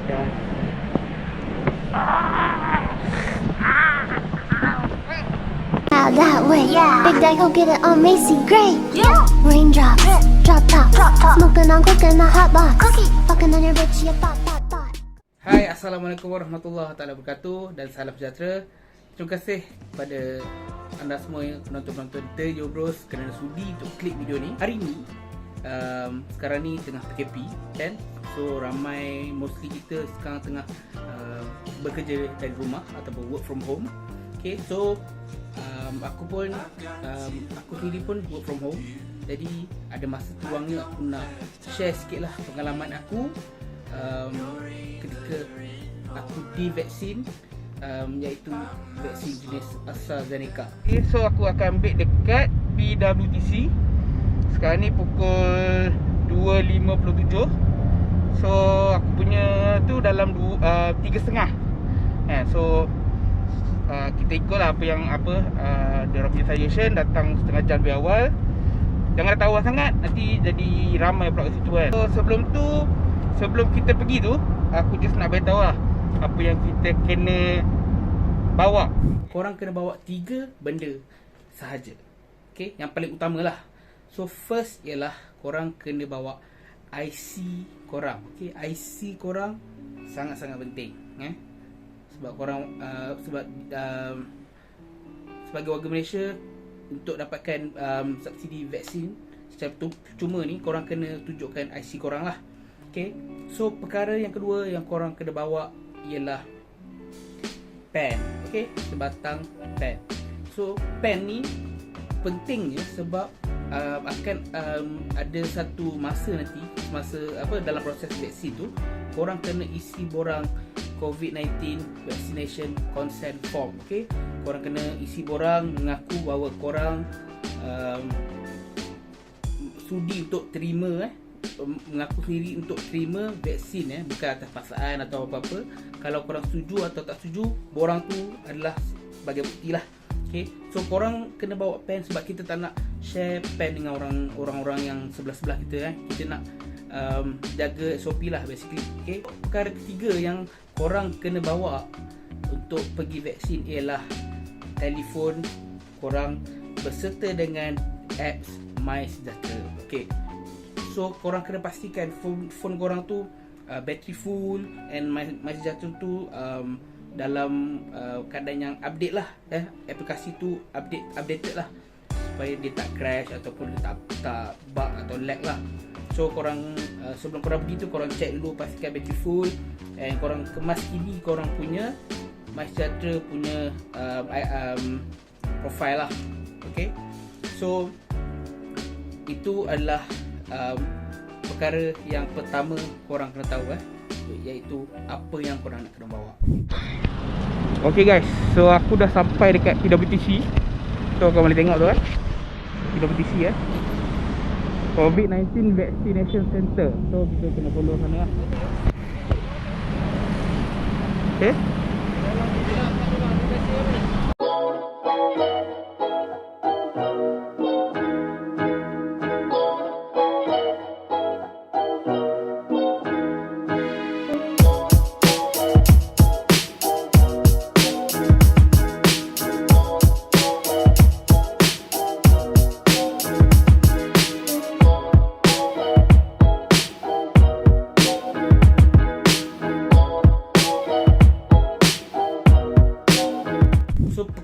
Dan Out that way, big day, go get it on Macy. Great, raindrops, drop top, smoking on cooking the hot box, fucking on your bitch, you thought. Hai, Assalamualaikum warahmatullahi taala wabarakatuh dan salam sejahtera. Terima kasih kepada anda semua yang penonton-penonton The Yo Bros kerana sudi untuk klik video ni. Hari ni sekarang ni tengah PKP kan. So ramai, mostly kita sekarang tengah bekerja dari rumah ataupun work from home. Okay, so aku pun aku sendiri pun work from home. Jadi ada masa luangnya aku nak share sikit lah pengalaman aku ketika aku divaksin, iaitu vaksin jenis AstraZeneca. Okay, so aku akan ambil dekat PWTC. Sekarang ni pukul 2.57. So aku punya tu dalam 3.30. So kita ikutlah apa diorang punya suggestion, datang setengah jam lebih awal. Jangan datang awal sangat, nanti jadi ramai pula kat situ kan. So sebelum kita pergi tu, aku just nak beritahu lah apa yang kita kena bawa. Korang kena bawa 3 benda sahaja. Okay, yang paling utama lah. So first ialah korang kena bawa IC korang. Okay, IC korang sangat-sangat penting. Sebab korang sebagai warga Malaysia, untuk dapatkan subsidi vaksin secara cuma ni, korang kena tunjukkan IC korang lah. Okay, so perkara yang kedua yang korang kena bawa ialah pen. Okay, sebatang pen. So pen ni pentingnya sebab akan ada satu masa nanti, dalam proses vaksin tu, korang kena isi borang COVID-19 Vaccination Consent Form. Okay, korang kena isi borang mengaku bahawa korang sudi untuk terima mengaku sendiri untuk terima vaksin, bukan atas paksaan atau apa-apa. Kalau korang setuju atau tak setuju, borang tu adalah sebagai bukti lah. Okay, so korang kena bawa pen sebab kita tak nak share pen dengan orang-orang yang sebelah-sebelah kita. Kita nak jaga SOP lah basically. Okay, perkara ketiga yang korang kena bawa untuk pergi vaksin ialah telefon korang berserta dengan apps MySejahtera. Okay, so korang kena pastikan phone korang tu battery full and MySejahtera tu dalam keadaan yang update lah. Aplikasi tu updated lah, supaya dia tak crash ataupun dia tak bug atau lag lah. So korang sebelum korang pergi tu, korang check dulu pastikan battery full, and korang kemas kini korang punya MySejahtera punya profile lah. Okay, so itu adalah perkara yang pertama korang kena tahu, iaitu apa yang korang nak kena bawa. Okay guys, so aku dah sampai dekat PWTC. So kau boleh tengok tu PWTC COVID-19 Vaccination Center. So kita kena follow sana lah. Okay,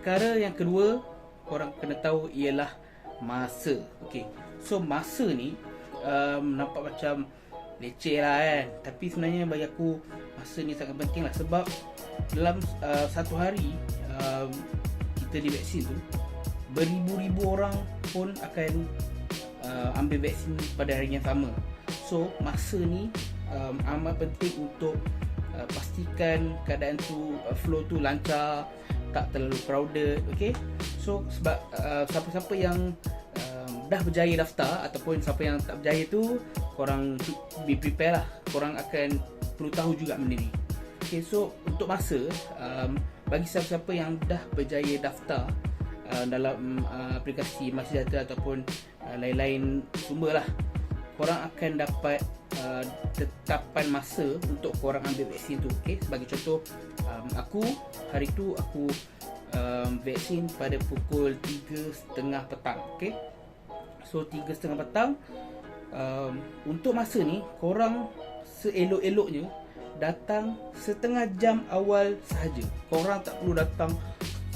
perkara yang kedua korang kena tahu ialah masa. Okay, so masa ni nampak macam leceh lah kan, tapi sebenarnya bagi aku masa ni sangat penting lah. Sebab dalam satu hari kita divaksin tu, beribu-ribu orang pun akan ambil vaksin pada hari yang sama. So masa ni amat penting untuk pastikan keadaan tu, flow tu lancar, tak terlalu crowded. Okay, so sebab siapa-siapa yang dah berjaya daftar ataupun siapa yang tak berjaya tu, korang be prepare lah. Korang akan perlu tahu juga benda ni. Okay, so untuk masa, bagi siapa-siapa yang dah berjaya daftar dalam aplikasi MySejahtera ataupun lain-lain sumber lah. korang akan dapat tetapan masa untuk korang ambil vaksin tu. Okay, sebagai contoh, aku hari tu aku vaksin pada pukul 3.30 petang. Okay, so 3.30 petang. Untuk masa ni korang seelok-eloknya datang setengah jam awal sahaja. Korang tak perlu datang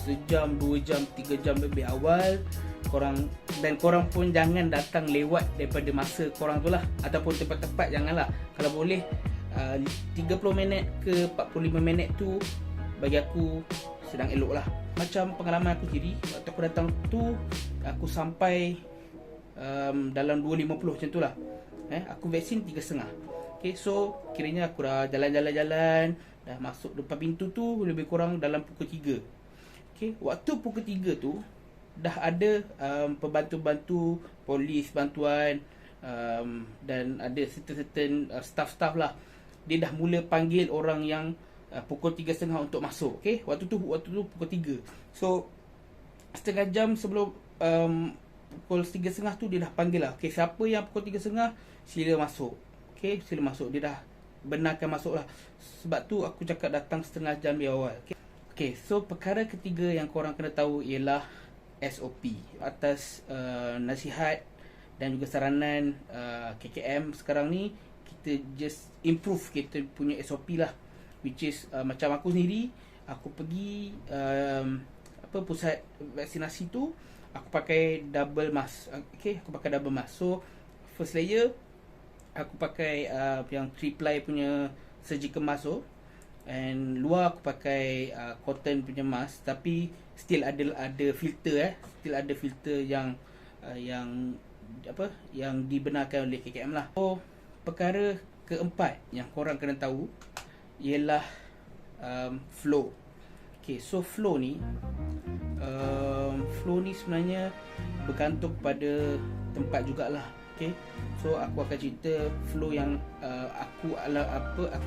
sejam, 2 jam, 3 jam lebih awal. Korang pun jangan datang lewat daripada masa korang tu lah, ataupun tepat-tepat janganlah. Kalau boleh 30 minit ke 45 minit tu bagi aku sedang elok lah. Macam pengalaman aku sendiri, waktu aku datang tu aku sampai dalam 2.50 macam tu lah. Aku vaksin 3.30. Okay, so kiranya aku dah jalan-jalan, dah masuk depan pintu tu lebih kurang dalam pukul 3. Okay, waktu pukul 3 tu dah ada pembantu-bantu polis bantuan, dan ada certain staff-staff lah. Dia dah mula panggil orang yang pukul 3.30 untuk masuk. Okay, waktu tu pukul 3. So setengah jam sebelum pukul 3.30 tu dia dah panggil lah. Okay, siapa yang pukul 3.30 sila masuk. Okay, sila masuk. Dia dah benarkan masuk lah. Sebab tu aku cakap datang setengah jam lebih awal. Okay, so perkara ketiga yang korang kena tahu ialah SOP. Atas nasihat dan juga saranan KKM sekarang ni, kita just improve kita punya SOP lah. Which is macam aku sendiri, aku pergi pusat vaksinasi tu, aku pakai double mask. Okay, aku pakai double mask. So first layer aku pakai yang 3-ply punya surgical mask tu, and luar aku pakai cotton punya mask, tapi still ada filter still ada filter yang dibenarkan oleh KKM lah. So perkara keempat yang korang kena tahu ialah flow. Okay, so flow ni sebenarnya bergantung pada tempat jugalah. Okay, so aku akan cerita flow yang aku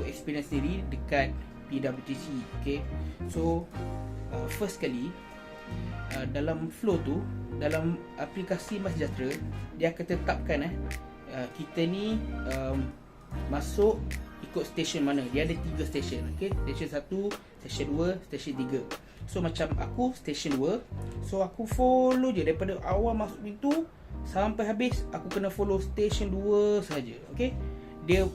experience sendiri dekat PWTC. Okay, so first kali dalam flow tu, dalam aplikasi MySejahtera, dia akan tetapkan kita ni masuk ikut stesen mana. Dia ada 3 stesen. Okay, stesen 1, stesen 2, stesen 3. So macam aku stesen 2, so aku follow je daripada awal masuk pintu sampai habis. Aku kena follow stesen 2 saja. Okay, dia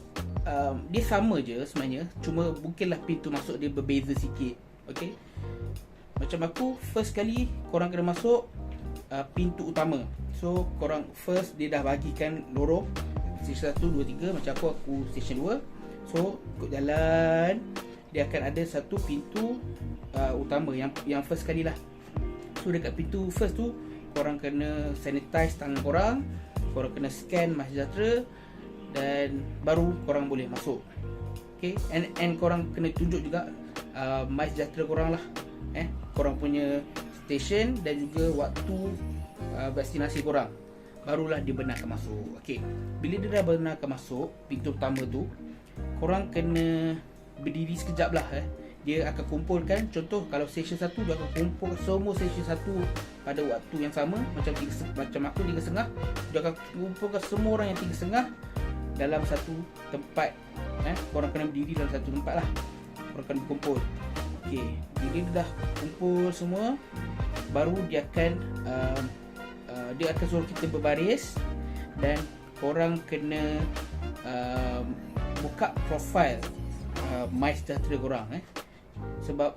sama je sebenarnya, cuma mungkinlah pintu masuk dia berbeza sikit. Okay, macam aku first kali korang kena masuk pintu utama. So korang first dia dah bagikan lorong stesen 1, 2, 3. Macam aku stesen 2. So ikut jalan, dia akan ada satu pintu utama yang first kali lah. So dekat pintu first tu, korang kena sanitize tangan korang kena scan MySejahtera, dan baru korang boleh masuk. Okay, and korang kena tunjuk juga MySejahtera korang lah, korang punya station dan juga waktu vaksinasi korang, barulah dibenarkan masuk. Okay, bila dia dah benarkan masuk pintu utama tu, korang kena berdiri sekejap lah. Dia akan kumpulkan, contoh kalau session 1, dia akan kumpul semua session 1 pada waktu yang sama. Macam aku 3.30, dia akan kumpulkan semua orang yang 3.30 dalam satu tempat. Korang kena berdiri dalam satu tempat lah, korang kena kumpul. Okay, bila dia dah kumpul semua, baru dia akan suruh kita berbaris, dan korang kena buka profil MySejahtera korang. Sebab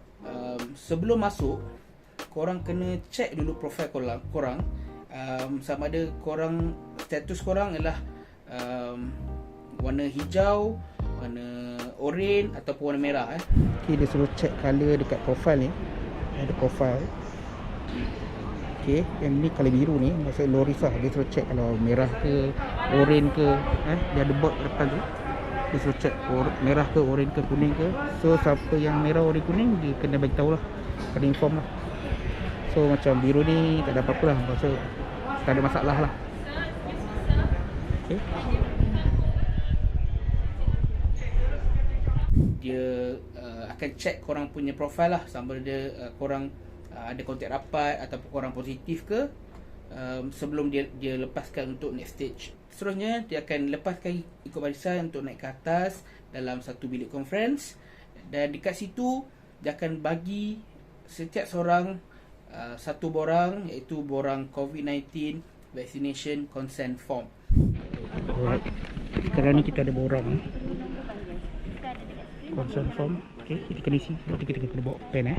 sebelum masuk, korang kena check dulu profil korang, sama ada korang, status korang ialah warna hijau, warna oren ataupun warna merah. Okay, dia suruh check colour dekat profil ni. Ada profil. Okay, yang ni colour biru ni maksud low risk lah. Dia suruh check kalau merah ke oren ke. Dia ada board depan tu, dia suruh check merah ke oren ke kuning ke. So siapa yang merah, oren, kuning, dia kena bagi tahu lah, kena inform lah. So macam biru ni tak ada apa-apa lah, maksud tak ada masalah lah. Okay, dia akan check korang punya profil lah, sama ada korang ada kontak rapat ataupun korang positif ke, sebelum dia lepaskan untuk next stage. Seterusnya dia akan lepaskan ikut barisan untuk naik ke atas dalam satu bilik conference, dan dekat situ dia akan bagi setiap seorang satu borang, iaitu borang COVID-19 vaccination consent form. Alright. Sekarang ni kita ada borang consent form. Okay, kita kena isi. Nanti kita kena bawa pen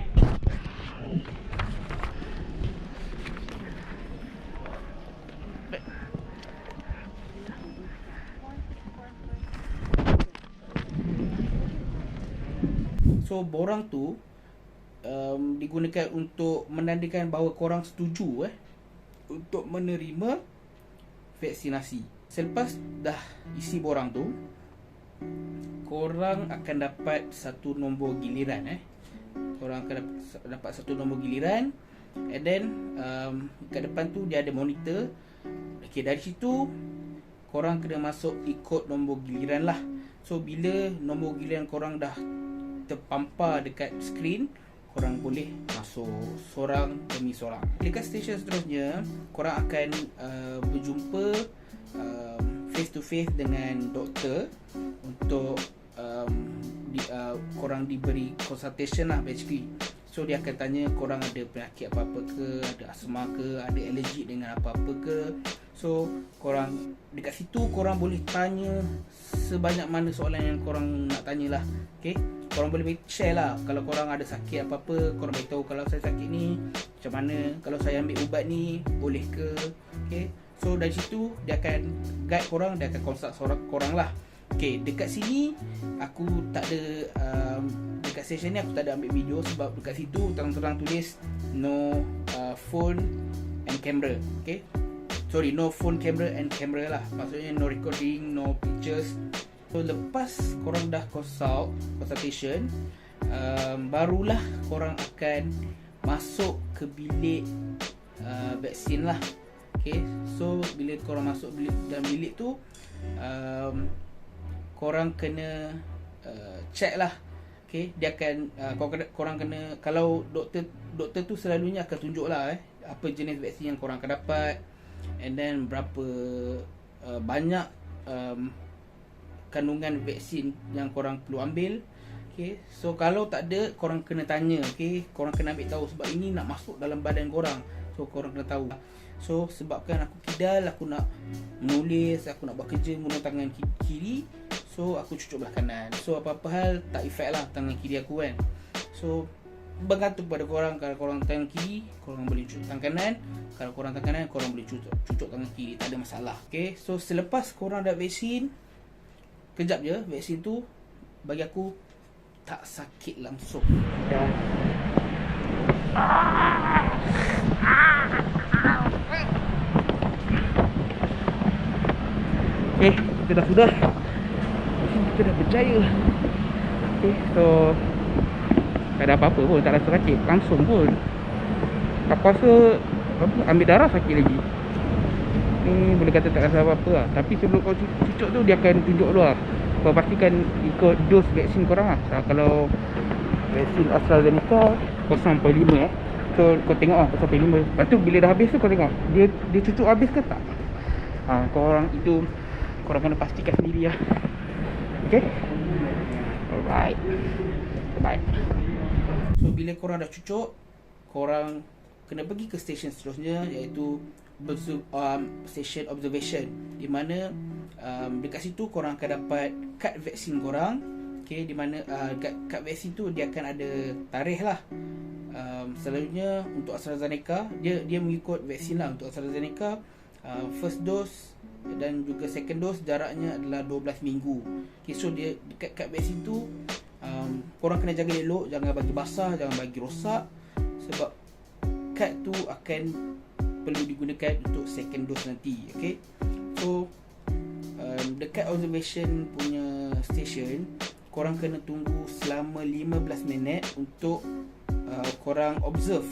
So borang tu digunakan untuk menandakan bahawa korang setuju untuk menerima vaksinasi. Selepas dah isi borang tu, korang akan dapat satu nombor giliran. Korang akan dapat satu nombor giliran, and then kat depan tu dia ada monitor. Okay, dari situ korang kena masuk ikut nombor giliran lah. So bila nombor giliran korang dah terpampar dekat skrin, korang boleh masuk seorang demi seorang. Dekat stesen seterusnya, korang akan berjumpa face to face dengan doktor untuk korang diberi consultation lah basically. So dia akan tanya korang ada penyakit apa-apa ke, ada asma ke, ada allergic dengan apa-apa ke. So korang dekat situ korang boleh tanya sebanyak mana soalan yang korang nak tanyalah. Okay, korang boleh share lah. Kalau korang ada sakit apa-apa, korang beritahu kalau saya sakit ni macam mana, kalau saya ambil ubat ni boleh ke. Okay, so dari situ dia akan guide korang, dia akan consult korang lah. Okay, dekat sini aku tak ada dekat session ni aku tak ada ambil video sebab dekat situ terang-terang tulis no phone and camera. Okay, sorry, no phone, camera and camera lah. Maksudnya no recording, no pictures. So lepas korang dah consultation, barulah korang akan masuk ke bilik vaksin lah. Okay, so bila korang masuk dalam bilik tu, korang kena check lah. Okay, dia akan korang kena, kalau doktor tu selalunya akan tunjuk lah apa jenis vaksin yang korang akan dapat, and then berapa banyak kandungan vaksin yang korang perlu ambil. Okay, so kalau tak ada, korang kena tanya. Okay, korang kena ambil tahu sebab ini nak masuk dalam badan korang. So korang kena tahu. So sebabkan aku kidal, aku nak menulis, aku nak buat kerja guna tangan kiri, so aku cucuk belah kanan. So apa-apa hal tak efek lah tangan kiri aku kan. So bergantung pada korang. Kalau korang tangan kiri, korang boleh cucuk tangan kanan. Kalau korang tangan kanan, korang boleh cucuk tangan kiri. Tak ada masalah. Okay, so selepas korang dah vaksin, kejap je vaksin tu bagi aku tak sakit langsung. Kita dah sudah. Kita dah berjaya. Okay, so tak ada apa-apa pun, tak rasa sakit langsung pun. Tak rasa ambil darah sakit lagi. Ni boleh kata tak rasa apa-apa lah. Tapi sebelum kau cucuk tu, dia akan tunjuk dulu lah. Kau pastikan ikut dos vaksin korang lah. Kalau vaksin AstraZeneca 0.5 so kau tengok lah 0.5. Lepas tu bila dah habis tu kau tengok dia cucuk habis ke tak. Korang itu korang kena pastikan sendiri lah. Okay, alright. Bye. So bila korang dah cucuk, korang kena pergi ke stesen seterusnya, iaitu station observation, di mana dekat situ korang akan dapat kad vaksin korang. Okay, di mana kad vaksin tu dia akan ada tarikh lah. Selalunya untuk AstraZeneca dia mengikut vaksin lah. Untuk AstraZeneca first dose dan juga second dose jaraknya adalah 12 minggu. Okay, so dia dekat kad vaksin tu korang kena jaga elok, jangan bagi basah, jangan bagi rosak, sebab kad tu akan perlu digunakan untuk second dose nanti. Okay, so dekat observation punya station, korang kena tunggu selama 15 minit untuk korang observe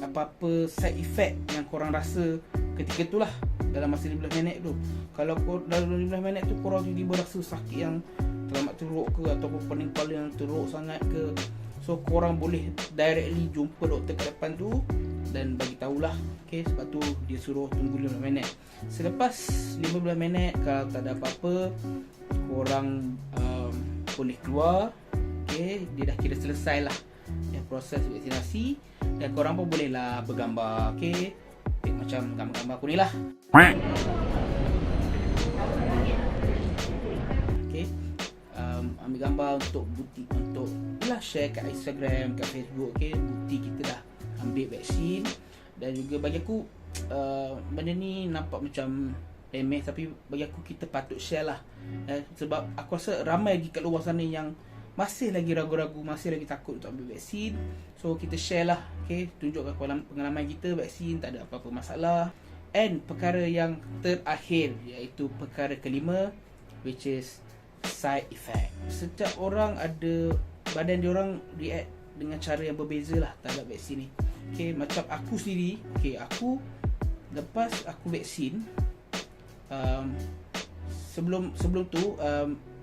apa-apa side effect yang korang rasa ketika tu lah, dalam masa 15 minit tu. Kalau dalam 15 minit tu korang tiba-tiba rasa sakit yang terlamak teruk ke, ataupun pening kepala yang teruk sangat ke, So korang boleh directly jumpa doktor kat depan tu dan bagi tahulah. Okay, sebab tu dia suruh tunggu 15 minit. Selepas 15 minit kalau tak ada apa-apa, korang boleh keluar. Okay, dia dah kira selesai lah proses vaksinasi. Dan korang pun boleh lah bergambar. Okay, macam gambar-gambar aku ni lah. Okay, ambil gambar untuk bukti, untuk lah share kat Instagram, kat Facebook. Okay, bukti kita dah ambil vaksin. Dan juga bagi aku benda ni nampak macam remeh, tapi bagi aku kita patut share lah. Sebab aku rasa ramai lagi kat luar sana yang masih lagi ragu-ragu, masih lagi takut untuk ambil vaksin. So kita share lah. Okay, tunjukkan pengalaman kita vaksin tak ada apa-apa masalah. And perkara yang terakhir, iaitu perkara kelima, which is side effect. Setiap orang ada, badan diorang react dengan cara yang berbeza lah terhadap vaksin ni. Okay, macam aku sendiri, okay, aku lepas aku vaksin, sebelum tu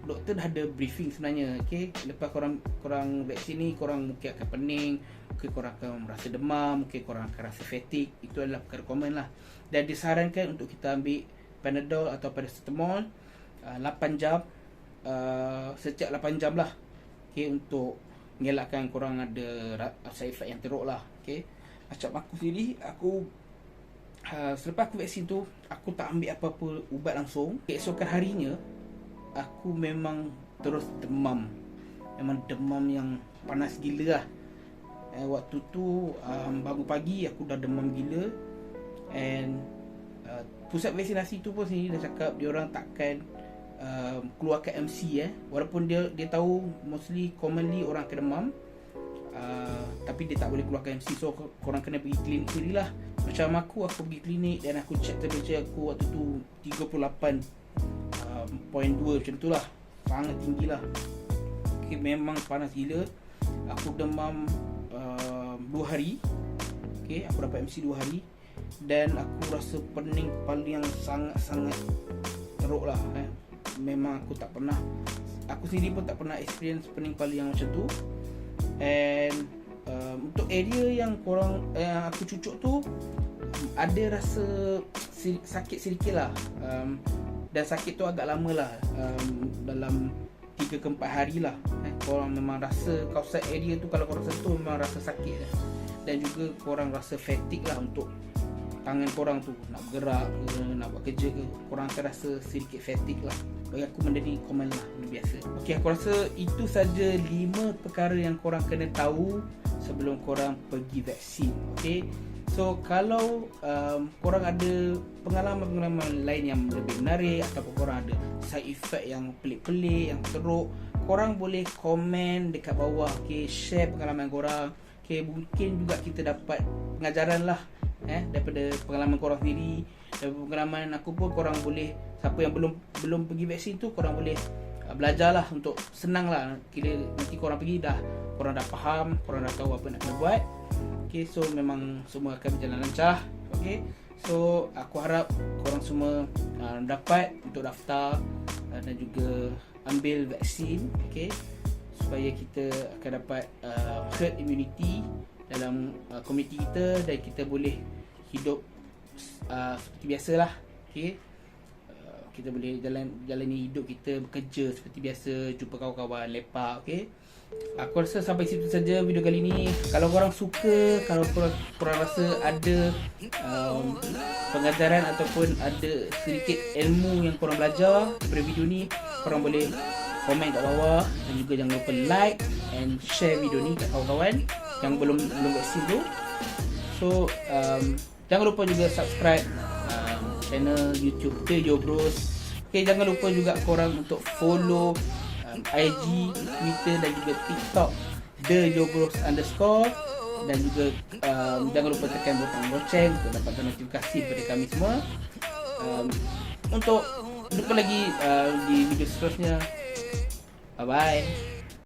doktor dah ada briefing sebenarnya. Okay, lepas korang vaksin ni, korang mungkin akan pening, mungkin korang akan merasa demam, mungkin korang akan rasa fatigue. Itu adalah perkara common lah. Dan disarankan untuk kita ambil Panadol atau paracetamol 8 jam, setiap 8 jam lah. Okay, untuk mengelakkan korang ada side effect yang teruk lah. Okay, macam aku sendiri, aku selepas aku vaksin tu, aku tak ambil apa-apa ubat langsung. Keesokan harinya aku memang terus demam. Memang demam yang panas gila lah. Waktu tu bangun pagi aku dah demam gila. And pusat vaksinasi tu pun sendiri dah cakap diorang takkan keluarkan MC walaupun dia tahu mostly commonly orang akan demam, tapi dia tak boleh keluarkan MC. So korang kena pergi klinik sendiri lah. Macam aku pergi klinik dan aku check temperature aku waktu tu 38.2 macam tu lah. Sangat tinggi lah. Okay, memang panas gila. Aku demam 2 hari. Okay, aku dapat MC 2 hari. Dan aku rasa pening kepala yang sangat-sangat teruk lah. Memang aku sendiri pun tak pernah experience pening kepala yang macam tu. And untuk area yang aku cucuk tu, ada rasa sakit sedikit lah. Dan sakit tu agak lama lah, dalam 3 ke 4 hari lah. Korang memang rasa kawasan area tu, kalau korang sentuh memang rasa sakit lah. Dan juga korang rasa fatigue lah untuk tangan korang tu nak bergerak ke, nak buat kerja ke, korang akan rasa sedikit fatigue lah. Bagi aku benda ni common lah, benda biasa. Okay, aku rasa itu saja 5 perkara yang korang kena tahu sebelum korang pergi vaksin. Okay, so kalau korang ada pengalaman-pengalaman lain yang lebih menarik, ataupun korang ada side effect yang pelik-pelik, yang teruk, korang boleh komen dekat bawah. Okay, share pengalaman korang. Okay, mungkin juga kita dapat pengajaran lah daripada pengalaman korang sendiri. Daripada pengalaman aku pun, korang boleh, siapa yang belum pergi vaksin tu, korang boleh belajar lah untuk senang lah. Kira nanti korang pergi korang dah faham, korang dah tahu apa nak kena buat. Okay, so memang semua akan berjalan lancar. Okay, so aku harap korang semua dapat untuk daftar dan juga ambil vaksin. Okay, supaya kita akan dapat herd immunity dalam komuniti kita, dan kita boleh hidup seperti biasalah. Okay, kita boleh jalani hidup kita, bekerja seperti biasa, jumpa kawan-kawan, lepak. Okay, aku rasa sampai situ saja video kali ni. Kalau korang suka, kalau korang rasa ada pengajaran ataupun ada sedikit ilmu yang korang belajar daripada video ni, korang boleh komen kat bawah. Dan juga jangan lupa like and share video ni kat kawan-kawan yang belum vaksin tu. So jangan lupa juga subscribe channel YouTube The Jobros. Okay, jangan lupa juga korang untuk follow IG, Twitter dan juga TikTok The Jobros _ dan juga jangan lupa tekan butang loceng untuk dapatkan notifikasi daripada kami semua. Untuk jumpa lagi di video seterusnya. Bye bye.